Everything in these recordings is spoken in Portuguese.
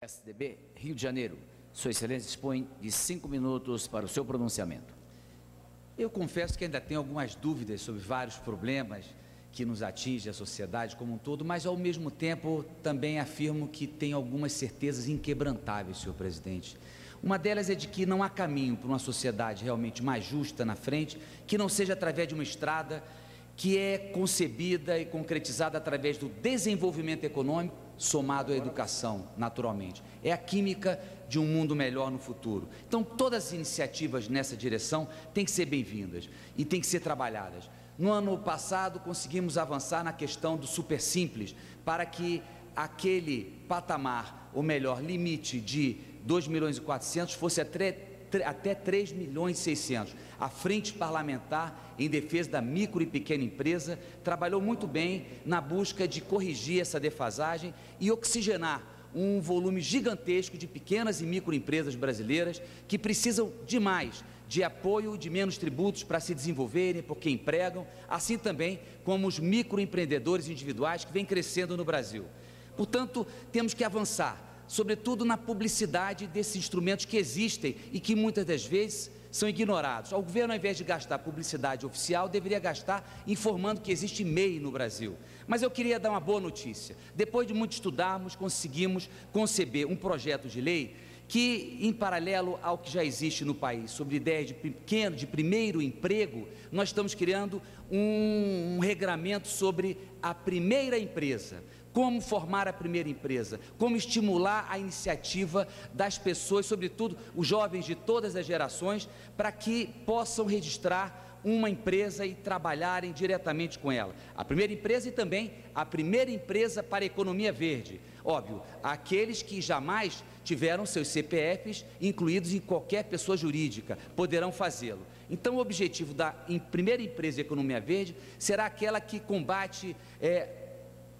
PSDB, Rio de Janeiro. Sua Excelência dispõe de 5 minutos para o seu pronunciamento. Eu confesso que ainda tenho algumas dúvidas sobre vários problemas que nos atingem a sociedade como um todo, mas ao mesmo tempo também afirmo que tenho algumas certezas inquebrantáveis, senhor presidente. Uma delas é de que não há caminho para uma sociedade realmente mais justa na frente, que não seja através de uma estrada que é concebida e concretizada através do desenvolvimento econômico, somado à educação, naturalmente. É a química de um mundo melhor no futuro. Então, todas as iniciativas nessa direção têm que ser bem-vindas e têm que ser trabalhadas. No ano passado, conseguimos avançar na questão do super simples, para que aquele patamar, ou melhor, limite de 2.400.000 fosse até 3.600.000. A Frente Parlamentar em Defesa da Micro e Pequena Empresa trabalhou muito bem na busca de corrigir essa defasagem e oxigenar um volume gigantesco de pequenas e microempresas brasileiras que precisam demais de apoio, de menos tributos para se desenvolverem, porque empregam, assim também como os microempreendedores individuais que vêm crescendo no Brasil. Portanto, temos que avançar, sobretudo na publicidade desses instrumentos que existem e que muitas das vezes são ignorados. O governo, ao invés de gastar publicidade oficial, deveria gastar informando que existe MEI no Brasil. Mas eu queria dar uma boa notícia. Depois de muito estudarmos, conseguimos conceber um projeto de lei que, em paralelo ao que já existe no país, sobre ideias de primeiro emprego, nós estamos criando um regramento sobre a primeira empresa. Como formar a primeira empresa, como estimular a iniciativa das pessoas, sobretudo os jovens de todas as gerações, para que possam registrar uma empresa e trabalharem diretamente com ela. A primeira empresa e também a primeira empresa para a economia verde. Óbvio, aqueles que jamais tiveram seus CPFs incluídos em qualquer pessoa jurídica poderão fazê-lo. Então, o objetivo da primeira empresa de economia verde será aquela que combate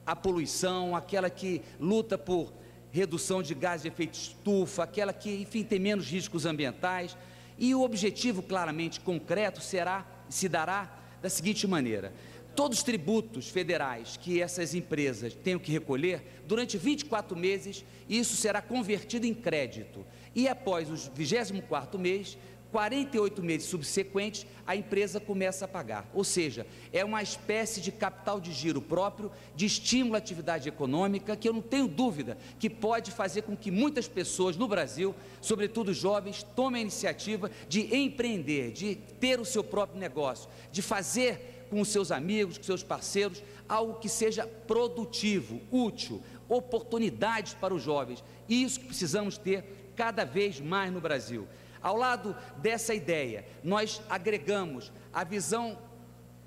a poluição, aquela que luta por redução de gases de efeito estufa, aquela que, enfim, tem menos riscos ambientais. E o objetivo, claramente concreto, se dará da seguinte maneira: todos os tributos federais que essas empresas tenham que recolher, durante 24 meses, isso será convertido em crédito. E após o 24º mês, 48 meses subsequentes, a empresa começa a pagar. Ou seja, é uma espécie de capital de giro próprio, de estímulo à atividade econômica, que eu não tenho dúvida que pode fazer com que muitas pessoas no Brasil, sobretudo jovens, tomem a iniciativa de empreender, de ter o seu próprio negócio, de fazer com os seus amigos, com seus parceiros, algo que seja produtivo, útil, oportunidades para os jovens. Isso que precisamos ter cada vez mais no Brasil. Ao lado dessa ideia, nós agregamos a visão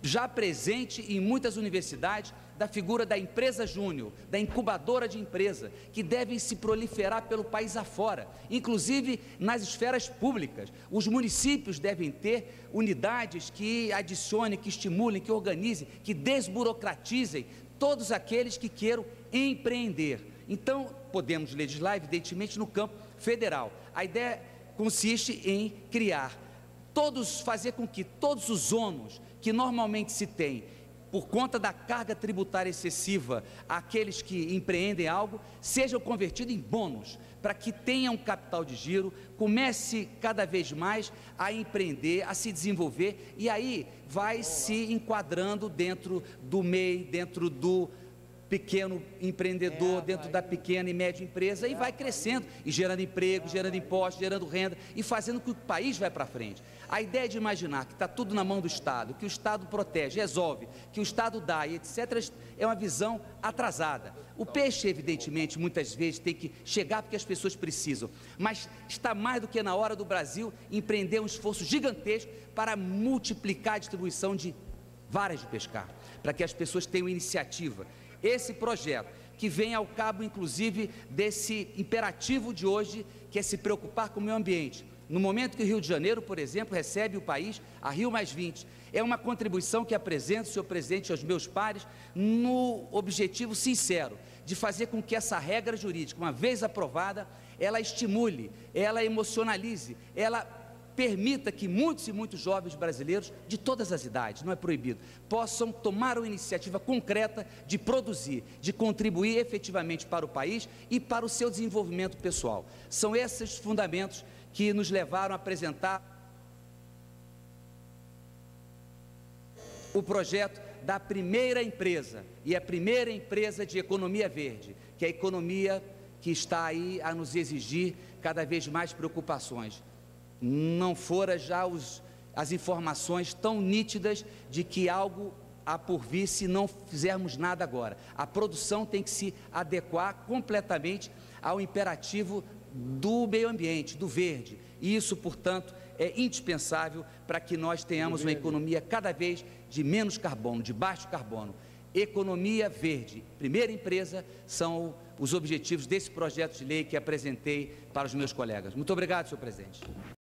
já presente em muitas universidades da figura da empresa júnior, da incubadora de empresa, que devem se proliferar pelo país afora, inclusive nas esferas públicas. Os municípios devem ter unidades que adicionem, que estimulem, que organizem, que desburocratizem todos aqueles que queiram empreender. Então, podemos legislar, evidentemente, no campo federal. A ideia consiste em fazer com que todos os ônus que normalmente se tem por conta da carga tributária excessiva àqueles que empreendem algo, sejam convertidos em bônus, para que tenham um capital de giro, comece cada vez mais a empreender, a se desenvolver, e aí vai se enquadrando dentro do MEI, dentro do pequeno empreendedor, dentro da pequena e média empresa, e vai crescendo, e gerando emprego, gerando impostos, gerando renda, e fazendo com que o país vá para frente. A ideia de imaginar que está tudo na mão do Estado, que o Estado protege, resolve, que o Estado dá, e etc., é uma visão atrasada. O peixe, evidentemente, muitas vezes tem que chegar porque as pessoas precisam, mas está mais do que na hora do Brasil empreender um esforço gigantesco para multiplicar a distribuição de varas de pescar, para que as pessoas tenham iniciativa. Esse projeto, que vem ao cabo, inclusive, desse imperativo de hoje, que é se preocupar com o meio ambiente. No momento que o Rio de Janeiro, por exemplo, recebe o país a Rio+20, é uma contribuição que apresento, senhor presidente, aos meus pares, no objetivo sincero de fazer com que essa regra jurídica, uma vez aprovada, ela estimule, ela emocionalize, ela permita que muitos e muitos jovens brasileiros, de todas as idades, não é proibido, possam tomar uma iniciativa concreta de produzir, de contribuir efetivamente para o país e para o seu desenvolvimento pessoal. São esses fundamentos que nos levaram a apresentar o projeto da primeira empresa, e a primeira empresa de economia verde, que é a economia que está aí a nos exigir cada vez mais preocupações. Não fora já as informações tão nítidas de que algo há por vir se não fizermos nada agora. A produção tem que se adequar completamente ao imperativo do meio ambiente, do verde. E isso, portanto, é indispensável para que nós tenhamos uma economia cada vez de menos carbono, de baixo carbono. Economia verde, primeira empresa, são os objetivos desse projeto de lei que apresentei para os meus colegas. Muito obrigado, senhor presidente.